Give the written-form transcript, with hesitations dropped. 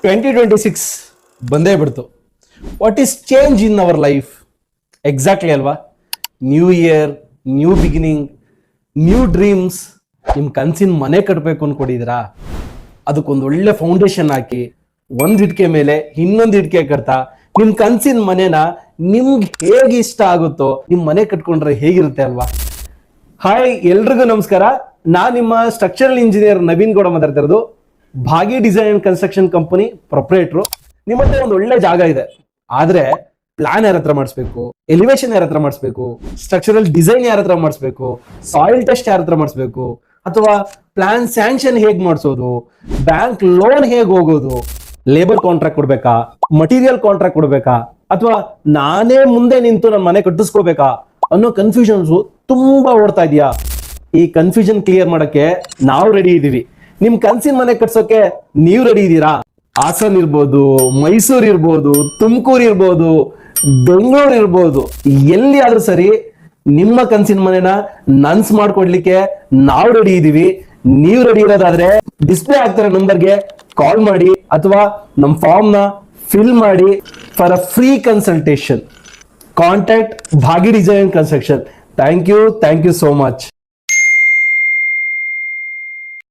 2026 ಬಂದೇ ಬಿಡ್ತು. What is change in our life? Exactly ಅಲ್ವಾ? New year, new beginning, new dreams. ನಿಮ್ ಕನ್ಸಿನ ಮನೆ ಕಟ್ಟಬೇಕು ಅನ್ಕೊಂಡಿದ್ದೀರಾ? ಅದಕ್ಕೊಂದು ಒಳ್ಳೆ ಫೌಂಡೇಶನ್ ಹಾಕಿ ಒಂದ್ ಇಟ್ಕೆ ಮೇಲೆ ಇನ್ನೊಂದು ಇಟ್ಕೆ ಕಟ್ತಾ ನಿಮ್ ಕನ್ಸಿನ ಮನೆನ ನಿಮ್ಗೆ ಹೇಗೆ ಇಷ್ಟ ಆಗುತ್ತೋ ನಿಮ್ ಮನೆ ಕಟ್ಕೊಂಡ್ರೆ ಹೇಗಿರುತ್ತೆ ಅಲ್ವಾ? ಹಾಯ್, ಎಲ್ರಿಗೂ ನಮಸ್ಕಾರ. ನಾನ್ ನಿಮ್ಮ ಸ್ಟ್ರಕ್ಚರಲ್ ಇಂಜಿನಿಯರ್ ನವೀನ್ ಗೌಡ ಮಾತಾಡ್ತಾ ಇರೋದು. ಭಾಗಿ design and construction company proprietor. ನಿಮ್ಮ ಹತ್ರ ಒಂದು ಒಳ್ಳೆ ಜಾಗ ಇದೆ, ಆದ್ರೆ ಪ್ಲಾನ್ ಯಾರ ಹತ್ರ ಮಾಡಿಸ್ಬೇಕು, ಎಲಿವೇಶನ್ ಯಾರ ಹತ್ರ ಮಾಡಿಸ್ಬೇಕು, ಸ್ಟ್ರಕ್ಚರಲ್ ಡಿಸೈನ್ ಯಾರ ಹತ್ರ ಮಾಡಿಸ್ಬೇಕು, ಸಾಯಿಲ್ ಟೆಸ್ಟ್ ಯಾರ ಹತ್ರ ಮಾಡಿಸ್ಬೇಕು, ಅಥವಾ ಪ್ಲಾನ್ ಸ್ಯಾಂಕ್ಷನ್ ಹೇಗ್ ಮಾಡಿಸೋದು, ಬ್ಯಾಂಕ್ ಲೋನ್ ಹೇಗ್ ಹೋಗೋದು, ಲೇಬರ್ ಕಾಂಟ್ರಾಕ್ಟ್ ಕೊಡ್ಬೇಕಾ, ಮಟೀರಿಯಲ್ ಕಾಂಟ್ರಾಕ್ಟ್ ಕೊಡ್ಬೇಕಾ, ಅಥವಾ ನಾನೇ ಮುಂದೆ ನಿಂತು ನನ್ನ ಮನೆ ಕಟ್ಟಿಸ್ಕೋಬೇಕಾ ಅನ್ನೋ ಕನ್ಫ್ಯೂಷನ್ಸ್ ತುಂಬಾ ಓಡ್ತಾ ಇದೆಯಾ? ಈ ಕನ್ಫ್ಯೂಷನ್ ಕ್ಲಿಯರ್ ಮಾಡಕ್ಕೆ ನಾವು ರೆಡಿ ಇದೀವಿ. ನಿಮ್ ಕನ್ಸಿನ ಮನೆ ಕಟ್ಸೋಕೆ ನೀವು ರೆಡಿ ಇದ್ದೀರಾ? ಹಾಸನ್ ಇರ್ಬೋದು, ಮೈಸೂರು ಇರ್ಬೋದು, ತುಮಕೂರು ಇರ್ಬೋದು, ಬೆಂಗಳೂರು ಇರ್ಬೋದು, ಎಲ್ಲಿ ಆದ್ರೂ ಸರಿ ನಿಮ್ಮ ಕನ್ಸಿನ ಮನೆನ ನನ್ಸ್ ಮಾಡ್ಕೊಡ್ಲಿಕ್ಕೆ ನಾವು ರೆಡಿ ಇದೀವಿ. ನೀವು ರೆಡಿ ಇರೋದಾದ್ರೆ ಡಿಸ್ಪ್ಲೇ ಆಗ್ತಿರೋ ನಂಬರ್ಗೆ ಕಾಲ್ ಮಾಡಿ ಅಥವಾ ನಮ್ಮ ಫಾರ್ಮ್ ನ ಫಿಲ್ ಮಾಡಿ for a free consultation. Contact Bhagi design construction. Thank you so much.